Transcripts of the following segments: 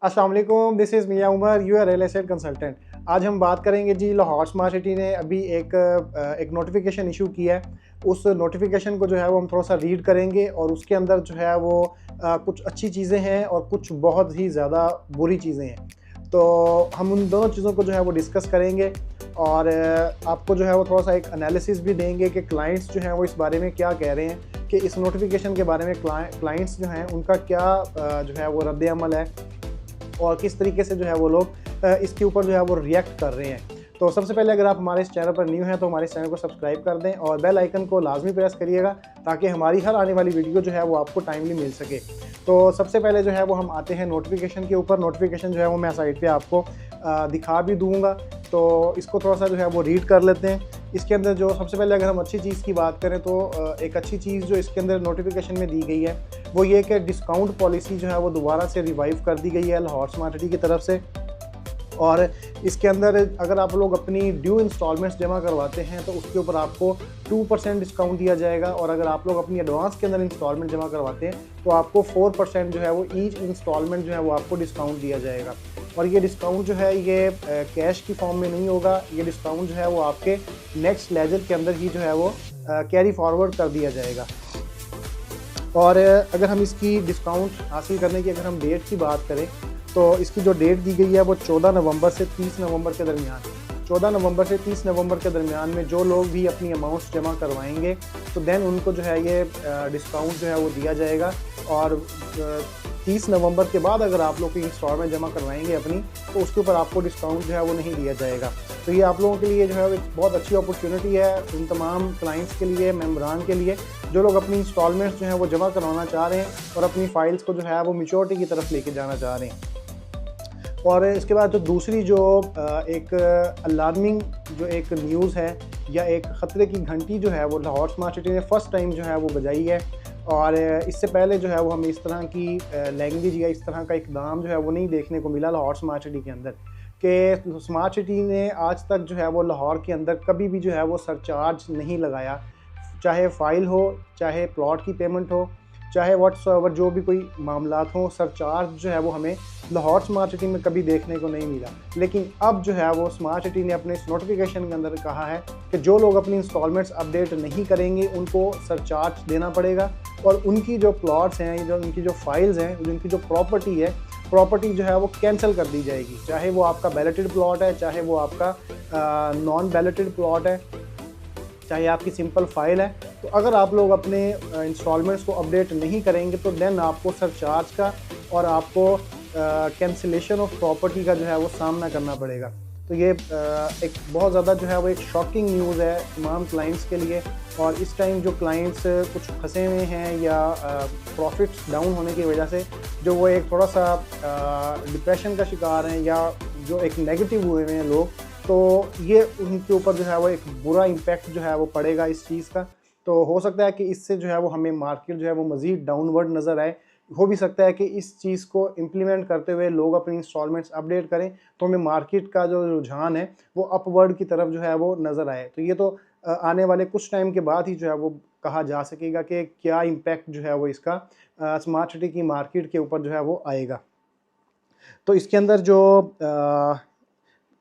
अस्सलाम वालेकुम, this is Mian Umar, you are real estate consultant. आज हम बात करेंगे जी, लाहौर स्मार्ट सिटी ने अभी एक नोटिफिकेशन इशू किया है। उस नोटिफिकेशन को जो है वो हम थोड़ा सा रीड करेंगे और उसके अंदर जो है वो कुछ अच्छी चीज़ें हैं और कुछ बहुत ही ज़्यादा बुरी चीज़ें हैं। तो हम उन दोनों चीज़ों को जो है वो डिस्कस करेंगे और आपको जो है वो थोड़ा सा एक एनालिसिस भी देंगे कि क्लाइंट्स जो हैं वो इस बारे में क्या कह रहे हैं, कि इस नोटिफिकेशन के बारे में क्लाइंट्स जो हैं उनका क्या जो है वो रद्द अमल है और किस तरीके से जो है वो लोग इसके ऊपर जो है वो रिएक्ट कर रहे हैं। तो सबसे पहले अगर आप हमारे इस चैनल पर न्यू हैं तो हमारे इस चैनल को सब्सक्राइब कर दें और बेल आइकन को लाजमी प्रेस करिएगा ताकि हमारी हर आने वाली वीडियो जो है वो आपको टाइमली मिल सके। तो सबसे पहले जो है वो हम आते हैं नोटिफिकेशन के ऊपर। नोटिफिकेशन जो है वो मैं साइड पे आपको दिखा भी दूँगा, तो इसको थोड़ा सा जो है वो रीड कर लेते हैं। इसके अंदर जो सबसे पहले अगर हम अच्छी चीज़ की बात करें तो एक अच्छी चीज़ जो इसके अंदर नोटिफिकेशन में दी गई है वो ये कि डिस्काउंट पॉलिसी जो है वो दोबारा से रिवाइव कर दी गई है लाहौर स्मार्ट सिटी की तरफ से। और इसके अंदर अगर आप लोग अपनी ड्यू इंस्टॉलमेंट्स जमा करवाते हैं तो उसके ऊपर आपको 2% डिस्काउंट दिया जाएगा और अगर आप लोग अपनी एडवांस के अंदर इंस्टॉलमेंट जमा करवाते हैं तो आपको 4% जो है वो ईच इंस्टॉलमेंट जो है वो आपको डिस्काउंट दिया जाएगा। और ये डिस्काउंट जो है ये कैश की फॉर्म में नहीं होगा, ये डिस्काउंट जो है वो आपके नेक्स्ट लेजर के अंदर ही जो है वो कैरी फॉरवर्ड कर दिया जाएगा। और अगर हम इसकी डिस्काउंट हासिल करने की अगर हम डेट की बात करें तो इसकी जो डेट दी गई है वो 14 नवंबर से 30 नवंबर के दरमियान। 14 नवंबर से 30 नवंबर के दरमियान में जो लोग भी अपनी अमाउंट्स जमा करवाएंगे तो देन उनको जो है ये डिस्काउंट जो है वो दिया जाएगा। और 30 नवंबर के बाद अगर आप लोग इंस्टॉलमेंट जमा करवाएंगे अपनी तो उसके ऊपर आपको डिस्काउंट जो है वो नहीं दिया जाएगा। तो ये आप लोगों के लिए जो है एक बहुत अच्छी अपॉर्चुनिटी है उन तमाम क्लाइंट्स के लिए, मेम्बरान के लिए, जो लोग अपनी इंस्टॉलमेंट्स जो है वो जमा करवाना चाह रहे हैं और अपनी फाइल्स को जो है वो मैच्योरिटी की तरफ लेके जाना चाह रहे हैं। और इसके बाद जो दूसरी जो एक अलार्मिंग जो एक न्यूज़ है या एक ख़तरे की घंटी जो है वो लाहौर स्मार्ट सिटी ने फ़र्स्ट टाइम जो है वो बजाई है। और इससे पहले जो है वो हमें इस तरह की लैंग्वेज या इस तरह का इक़दाम जो है वो नहीं देखने को मिला लाहौर स्मार्ट सिटी के अंदर, कि स्मार्ट सिटी ने आज तक जो है वो लाहौर के अंदर कभी भी जो है वो सरचार्ज नहीं लगाया, चाहे फ़ाइल हो, चाहे प्लॉट की पेमेंट हो, चाहे व्हाट्सएवर जो भी कोई मामलात हों, सरचार्ज जो है वो हमें लाहौर स्मार्ट सिटी में कभी देखने को नहीं मिला। लेकिन अब जो है वो स्मार्ट सिटी ने अपने इस नोटिफिकेशन के अंदर कहा है कि जो लोग अपनी इंस्टॉलमेंट्स अपडेट नहीं करेंगे उनको सरचार्ज देना पड़ेगा और उनकी जो प्लॉट्स हैं, जो उनकी जो फाइल्स हैं, उनकी जो प्रॉपर्टी जो है वो कैंसिल कर दी जाएगी। चाहे वो आपका बैलेटेड प्लॉट है, चाहे वो आपका नॉन बैलेटेड प्लॉट है, चाहे आपकी सिंपल फाइल है। तो अगर आप लोग अपने इंस्टॉलमेंट्स को अपडेट नहीं करेंगे तो देन आपको सरचार्ज का और आपको कैंसिलेशन ऑफ प्रॉपर्टी का जो है वो सामना करना पड़ेगा। तो ये एक बहुत ज़्यादा जो है वो एक शॉकिंग न्यूज़ है तमाम क्लाइंट्स के लिए। और इस टाइम जो क्लाइंट्स कुछ फंसे हुए हैं या प्रॉफिट्स डाउन होने की वजह से जो वो एक थोड़ा सा डिप्रेशन का शिकार हैं या जो एक नेगेटिव हुए हुए हैं लोग, तो ये उनके ऊपर जो है वो एक बुरा इम्पैक्ट जो है वो पड़ेगा इस चीज़ का। तो हो सकता है कि इससे जो है वो हमें मार्केट जो है वो मज़ीद डाउनवर्ड नज़र आए। हो भी सकता है कि इस चीज़ को इम्प्लीमेंट करते हुए लोग अपनी इंस्टॉलमेंट्स अपडेट करें तो हमें मार्केट का जो रुझान है वो अपवर्ड की तरफ जो है वो नज़र आए। तो ये तो आने वाले कुछ टाइम के बाद ही जो है वो कहा जा सकेगा कि क्या इम्पैक्ट जो है वो इसका स्मार्ट सिटी की मार्केट के ऊपर जो है वो आएगा। तो इसके अंदर जो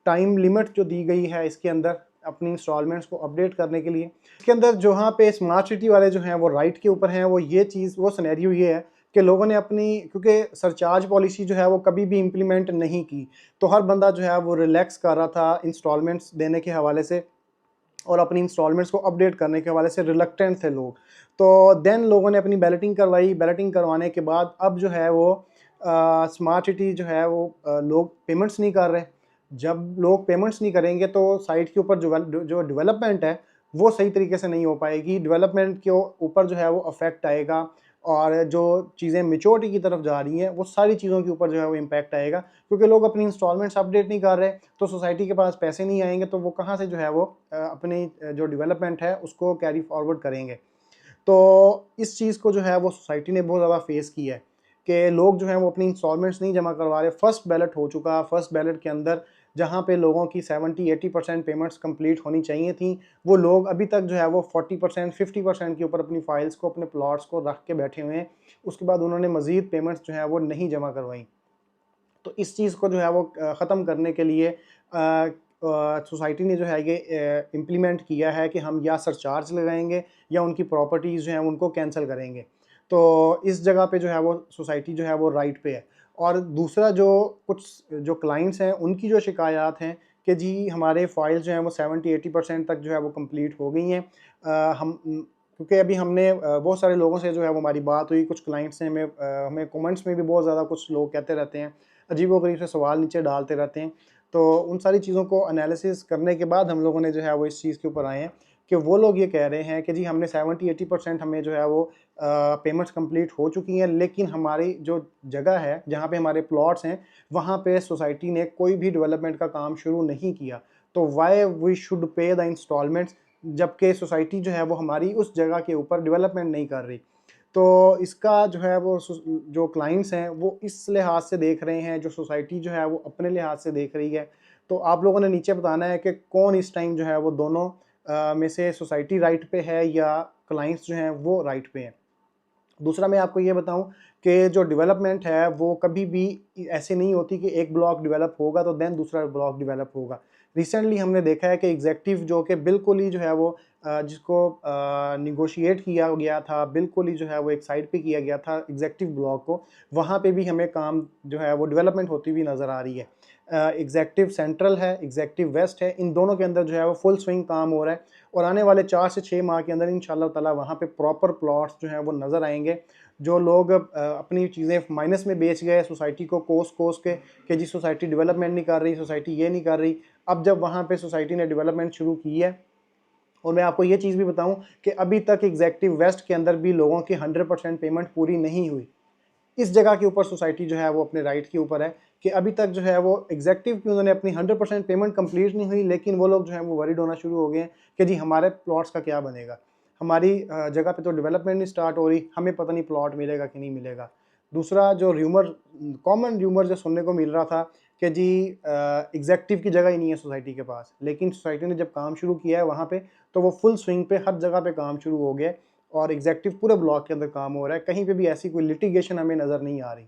टाइम लिमिट जो दी गई है इसके अंदर अपनी इंस्टॉलमेंट्स को अपडेट करने के लिए, इसके अंदर जहाँ पे स्मार्ट सिटी वाले जो हैं वो राइट के ऊपर हैं, वो ये चीज़ वो सिनेरियो ये है कि लोगों ने अपनी, क्योंकि सरचार्ज पॉलिसी जो है वो कभी भी इम्प्लीमेंट नहीं की, तो हर बंदा जो है वो रिलैक्स कर रहा था इंस्टॉलमेंट्स देने के हवाले से और अपनी इंस्टॉलमेंट्स को अपडेट करने के हवाले से रिलक्टेंट थे लोग। तो देन लोगों ने अपनी बैलेटिंग करवाई, बैलेटिंग करवाने के बाद अब जो है वो स्मार्ट सिटी जो है वो लोग पेमेंट्स नहीं कर रहे। जब लोग पेमेंट्स नहीं करेंगे तो साइट के ऊपर जो डेवलपमेंट है वो सही तरीके से नहीं हो पाएगी। डेवलपमेंट के ऊपर जो है वो अफेक्ट आएगा और जो चीज़ें मैच्योरिटी की तरफ जा रही हैं वो सारी चीज़ों के ऊपर जो है वो इम्पैक्ट आएगा, क्योंकि लोग अपनी इंस्टॉलमेंट्स अपडेट नहीं कर रहे तो सोसाइटी के पास पैसे नहीं आएंगे तो वो कहाँ से जो है वो अपनी जो डेवलपमेंट है उसको कैरी फॉरवर्ड करेंगे। तो इस चीज़ को जो है वो सोसाइटी ने बहुत ज़्यादा फेस किया है कि लोग जो हैं वो अपनी इंस्टॉलमेंट्स नहीं जमा करवा रहे। फर्स्ट बैलेट हो चुका, फर्स्ट बैलेट के अंदर जहाँ पे लोगों की 70-80% पेमेंट्स कंप्लीट होनी चाहिए थी, वो लोग अभी तक जो है वो 40% 50% के ऊपर अपनी फाइल्स को, अपने प्लॉट्स को रख के बैठे हुए हैं। उसके बाद उन्होंने मज़ीद पेमेंट्स जो है वो नहीं जमा करवाई। तो इस चीज़ को जो है वो ख़त्म करने के लिए सोसाइटी ने जो है ये इम्प्लीमेंट किया है कि हम या सरचार्ज लगाएंगे या उनकी प्रॉपर्टीज़ जो हैं उनको कैंसिल करेंगे। तो इस जगह पे जो है वो सोसाइटी जो है वो राइट पे है। और दूसरा जो कुछ जो क्लाइंट्स हैं उनकी जो शिकायत हैं कि जी हमारे फाइल्स जो हैं वो 70-80% तक जो है वो कंप्लीट हो गई हैं। क्योंकि अभी हमने बहुत सारे लोगों से जो है वो हमारी बात हुई, कुछ क्लाइंट्स ने हमें कमेंट्स में भी बहुत ज़्यादा कुछ लोग कहते रहते हैं, अजीबो-गरीब से सवाल नीचे डालते रहते हैं। तो उन सारी चीज़ों को एनालिसिस करने के बाद हम लोगों ने जो है वो इस चीज़ के ऊपर आए हैं कि वो लोग ये कह रहे हैं कि जी हमने 70-80% हमें जो है वो पेमेंट्स कंप्लीट हो चुकी हैं, लेकिन हमारी जो जगह है, जहाँ पे हमारे प्लॉट्स हैं, वहाँ पे सोसाइटी ने कोई भी डेवलपमेंट का काम शुरू नहीं किया। तो why we should pay the installments, जबकि सोसाइटी जो है वो हमारी उस जगह के ऊपर डेवलपमेंट नहीं कर रही। तो इसका जो है वो जो क्लाइंट्स हैं वो इस लिहाज से देख रहे हैं, जो सोसाइटी जो है वो अपने लिहाज से देख रही है। तो आप लोगों ने नीचे बताना है कि कौन इस टाइम जो है वो दोनों में से सोसाइटी राइट पे है या क्लाइंट्स जो हैं वो राइट पे हैं। दूसरा मैं आपको ये बताऊं कि जो डेवलपमेंट है वो कभी भी ऐसे नहीं होती कि एक ब्लॉक डेवलप होगा तो देन दूसरा ब्लॉक डेवलप होगा। रिसेंटली हमने देखा है कि एग्जेक्टिव जो कि बिल्कुल ही जो है वो जिसको निगोशिएट किया गया था, बिल्कुल ही जो है वो एक साइड पे किया गया था एग्जेक्टिव ब्लॉक को, वहाँ पे भी हमें काम जो है वो डेवलपमेंट होती हुई नज़र आ रही है। एग्जेक्टिव सेंट्रल है, एग्जेक्टिव वेस्ट है, इन दोनों के अंदर जो है वो फुल स्विंग काम हो रहा है और आने वाले 4 से 6 माह के अंदर इंशाल्लाह ताला वहाँ पे प्रॉपर प्लॉट्स जो हैं वो नज़र आएंगे। जो लोग अपनी चीज़ें माइनस में बेच गए सोसाइटी को कोस के कि जी सोसाइटी डेवलपमेंट नहीं कर रही, सोसाइटी ये नहीं कर रही, अब जब वहाँ पे सोसाइटी ने डेवलपमेंट शुरू की है। और मैं आपको ये चीज़ भी बताऊं कि अभी तक एग्जेक्टिव वेस्ट के अंदर भी लोगों की 100% पेमेंट पूरी नहीं हुई। इस जगह के ऊपर सोसाइटी जो है वो अपने राइट के ऊपर है कि अभी तक जो है वो एग्जेक्टिव की उन्होंने अपनी 100% पेमेंट कंप्लीट नहीं हुई, लेकिन वो लोग जो है वो वरीड होना शुरू हो गए हैं कि जी हमारे प्लॉट्स का क्या बनेगा, हमारी जगह पे तो डेवलपमेंट नहीं स्टार्ट हो रही, हमें पता नहीं प्लॉट मिलेगा कि नहीं मिलेगा। दूसरा जो कॉमन र्यूमर जो सुनने को मिल रहा था कि जी एग्जेक्टिव की जगह ही नहीं है सोसाइटी के पास, लेकिन सोसाइटी ने जब काम शुरू किया है वहाँ पे तो वो फुल स्विंग पे हर जगह पे काम शुरू हो गया और एग्जेक्टिव पूरे ब्लॉक के अंदर काम हो रहा है, कहीं पे भी ऐसी कोई लिटिगेशन हमें नज़र नहीं आ रही।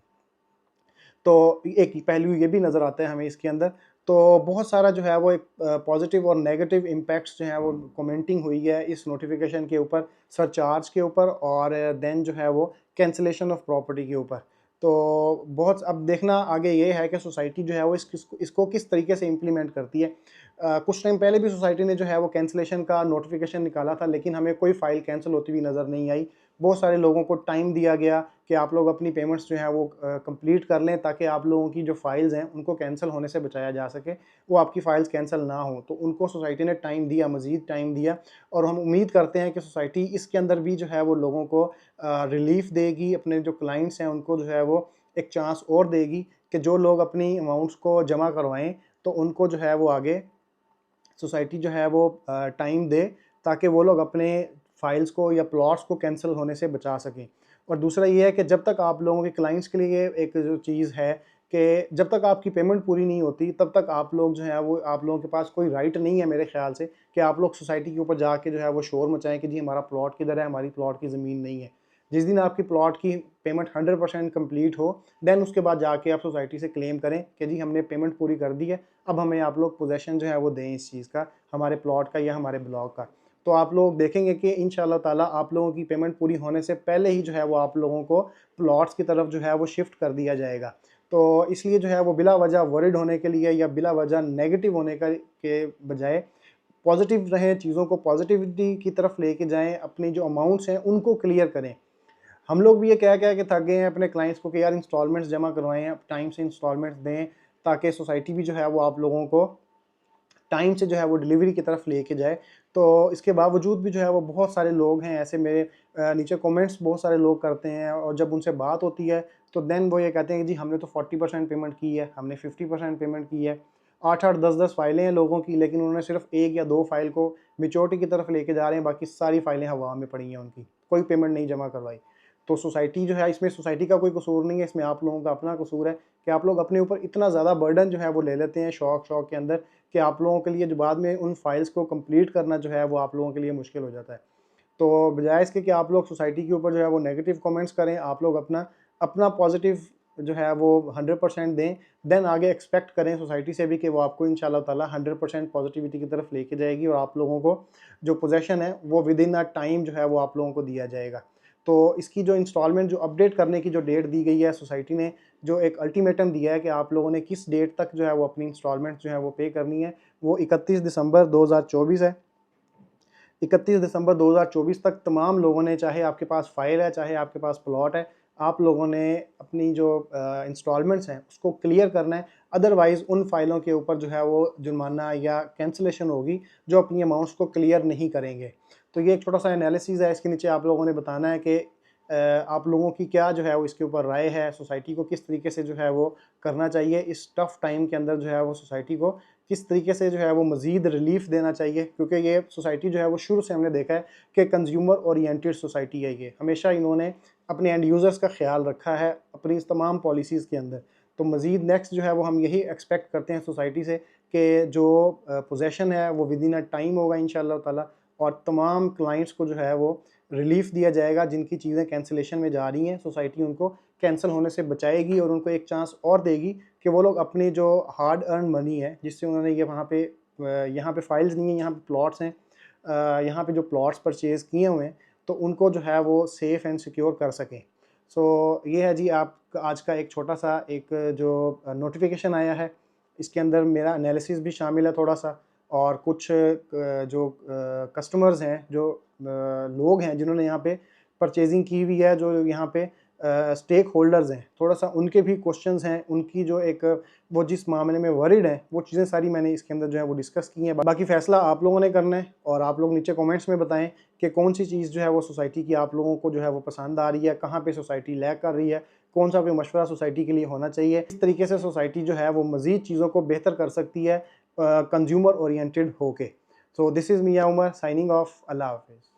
तो एक पहलू ये भी नज़र आता है हमें इसके अंदर। तो बहुत सारा जो है वो एक पॉजिटिव और नेगेटिव इम्पैक्ट्स जो हैं वो कमेंटिंग हुई है इस नोटिफिकेशन के ऊपर, सरचार्ज के ऊपर और देन जो है वो कैंसलेशन ऑफ प्रॉपर्टी के ऊपर। तो बहुत अब देखना आगे ये है कि सोसाइटी जो है वो इसको किस तरीके से इम्प्लीमेंट करती है। कुछ टाइम पहले भी सोसाइटी ने जो है वो कैंसलेशन का नोटिफिकेशन निकाला था, लेकिन हमें कोई फ़ाइल कैंसिल होती हुई नज़र नहीं आई। बहुत सारे लोगों को टाइम दिया गया कि आप लोग अपनी पेमेंट्स जो हैं वो कंप्लीट कर लें, ताकि आप लोगों की जो फाइल्स हैं उनको कैंसिल होने से बचाया जा सके, वो आपकी फाइल्स कैंसिल ना हो। तो उनको सोसाइटी ने टाइम दिया, मज़ीद टाइम दिया और हम उम्मीद करते हैं कि सोसाइटी इसके अंदर भी जो है वो लोगों को रिलीफ देगी, अपने जो क्लाइंट्स हैं उनको जो है वो एक चांस और देगी कि जो लोग अपनी अमाउंट्स को जमा करवाएं तो उनको जो है वो आगे सोसाइटी जो है वो टाइम दे, ताकि वो लोग अपने फाइल्स को या प्लॉट्स को कैंसिल होने से बचा सकें। और दूसरा ये है कि जब तक आप लोगों के क्लाइंट्स के लिए एक जो चीज़ है कि जब तक आपकी पेमेंट पूरी नहीं होती तब तक आप लोग जो है वो आप लोगों के पास कोई राइट नहीं है मेरे ख्याल से कि आप लोग सोसाइटी के ऊपर जाके जो है वो शोर मचाएं कि जी हमारा प्लॉट किधर है, हमारी प्लॉट की ज़मीन नहीं है। जिस दिन आपकी प्लॉट की पेमेंट 100% कंप्लीट हो, देन उसके बाद जाके आप सोसाइटी से क्लेम करें कि जी हमने पेमेंट पूरी कर दी है, अब हमें आप लोग पोजेसन जो है वो दें इस चीज़ का, हमारे प्लॉट का या हमारे ब्लॉक का। तो आप लोग देखेंगे कि इंशाल्लाह ताला आप लोगों की पेमेंट पूरी होने से पहले ही जो है वो आप लोगों को प्लॉट्स की तरफ जो है वो शिफ्ट कर दिया जाएगा। तो इसलिए जो है वो बिला वजह वरिड होने के लिए या बिला वजह नेगेटिव होने का के बजाय पॉजिटिव रहें, चीज़ों को पॉजिटिविटी की तरफ लेके जाएँ, अपनी जो अमाउंट्स हैं उनको क्लियर करें। हम लोग भी ये कह के थक गए हैं अपने क्लाइंट्स को कि यार इंस्टॉलमेंट्स जमा करवाएं, आप टाइम से इंस्टॉलमेंट्स दें, ताकि सोसाइटी भी जो है वो आप लोगों को टाइम से जो है वो डिलीवरी की तरफ लेके जाए। तो इसके बावजूद भी जो है वो बहुत सारे लोग हैं ऐसे, मेरे नीचे कमेंट्स बहुत सारे लोग करते हैं और जब उनसे बात होती है तो देन वो ये कहते हैं कि जी हमने तो 40% पेमेंट की है, हमने 50% पेमेंट की है। 8-8 10-10 फाइलें हैं लोगों की, लेकिन उन्होंने सिर्फ 1 या 2 फाइल को मैच्योरिटी की तरफ लेके जा रहे हैं, बाकी सारी फाइलें हवा में पड़ी हैं उनकी, कोई पेमेंट नहीं जमा करवाई। तो सोसाइटी जो है, इसमें सोसाइटी का कोई कसूर नहीं है, इसमें आप लोगों का अपना कसूर है कि आप लोग अपने ऊपर इतना ज़्यादा बर्डन जो है वो ले लेते हैं शौक के अंदर, कि आप लोगों के लिए जो बाद में उन फाइल्स को कंप्लीट करना जो है वो आप लोगों के लिए मुश्किल हो जाता है। तो बजाय इसके कि आप लोग सोसाइटी के ऊपर जो है वो नेगेटिव कमेंट्स करें, आप लोग अपना अपना पॉजिटिव जो है वो 100% दें, देन आगे एक्सपेक्ट करें सोसाइटी से भी कि वो आपको इंशाल्लाह ताला 100% पॉजिटिविटी की तरफ लेके जाएगी और आप लोगों को जो पोजेसन है वो विद इन अ टाइम जो है वो आप लोगों को दिया जाएगा। तो इसकी जो इंस्टॉलमेंट जो अपडेट करने की जो डेट दी गई है सोसाइटी ने, जो एक अल्टीमेटम दिया है कि आप लोगों ने किस डेट तक जो है वो अपनी इंस्टॉलमेंट जो है वो पे करनी है, वो 31 दिसंबर 2024 है। 31 दिसंबर 2024 तक तमाम लोगों ने, चाहे आपके पास फ़ाइल है, चाहे आपके पास प्लॉट है, आप लोगों ने अपनी जो इंस्टॉलमेंट्स हैं उसको क्लियर करना है। अदरवाइज़ उन फ़ाइलों के ऊपर जो है वो जुर्माना या कैंसलेशन होगी, जो अपनी अमाउंट्स को क्लियर नहीं करेंगे। तो ये एक छोटा-सा एनालिसिस है, इसके नीचे आप लोगों ने बताना है कि आप लोगों की क्या जो है वो इसके ऊपर राय है, सोसाइटी को किस तरीके से जो है वो करना चाहिए, इस टफ़ टाइम के अंदर जो है वो सोसाइटी को किस तरीके से जो है वो मज़ीद रिलीफ़ देना चाहिए, क्योंकि ये सोसाइटी जो है वो शुरू से हमने देखा है कि कंज़्यूमर ओरिएंटेड सोसाइटी है ये। हमेशा इन्होंने अपने एंड यूज़र्स का ख़्याल रखा है अपनी इस तमाम पॉलिसीज़ के अंदर। तो मज़ीद नेक्स्ट जो है वो हम यही एक्सपेक्ट करते हैं सोसाइटी से कि जो पोज़ेशन है वो विदिन अ टाइम होगा इंशाअल्लाह ताला, और तमाम क्लाइंट्स को जो है वो रिलीफ़ दिया जाएगा। जिनकी चीज़ें कैंसलेशन में जा रही हैं, सोसाइटी उनको कैंसल होने से बचाएगी और उनको एक चांस और देगी कि वो लोग अपनी जो हार्ड अर्न मनी है, जिससे उन्होंने ये वहाँ पे यहाँ पे फाइल्स नहीं है, यहाँ पे प्लॉट्स हैं, यहाँ पे जो प्लॉट्स परचेज़ किए हुए हैं, तो उनको जो है वो सेफ़ एंड सिक्योर कर सकें। सो ये है जी आप आज का एक छोटा-सा एक जो नोटिफ़िकेशन आया है, इसके अंदर मेरा एनालिसिस भी शामिल है थोड़ा-सा, और कुछ जो कस्टमर्स हैं, जो लोग हैं जिन्होंने यहाँ पे परचेज़िंग की हुई है, जो यहाँ पे स्टेक होल्डर्स हैं, थोड़ा-सा उनके भी क्वेश्चंस हैं, उनकी जो एक वो जिस मामले में वरीड हैं, वो चीज़ें सारी मैंने इसके अंदर जो है वो डिस्कस की हैं। बाकी फ़ैसला आप लोगों ने करना है, और आप लोग नीचे कमेंट्स में बताएँ कि कौन-सी चीज़ जो है वो सोसाइटी की आप लोगों को जो है वो पसंद आ रही है, कहाँ पे सोसाइटी लैग कर रही है, कौन-सा कोई मशवरा सोसाइटी के लिए होना चाहिए। इस तरीके से सोसाइटी जो है वो मज़ीद चीज़ों को बेहतर कर सकती है कंज़्यूमर ओरिएंटेड होके। So this is Mian Umar signing off. अल्लाह हाफ़िज़।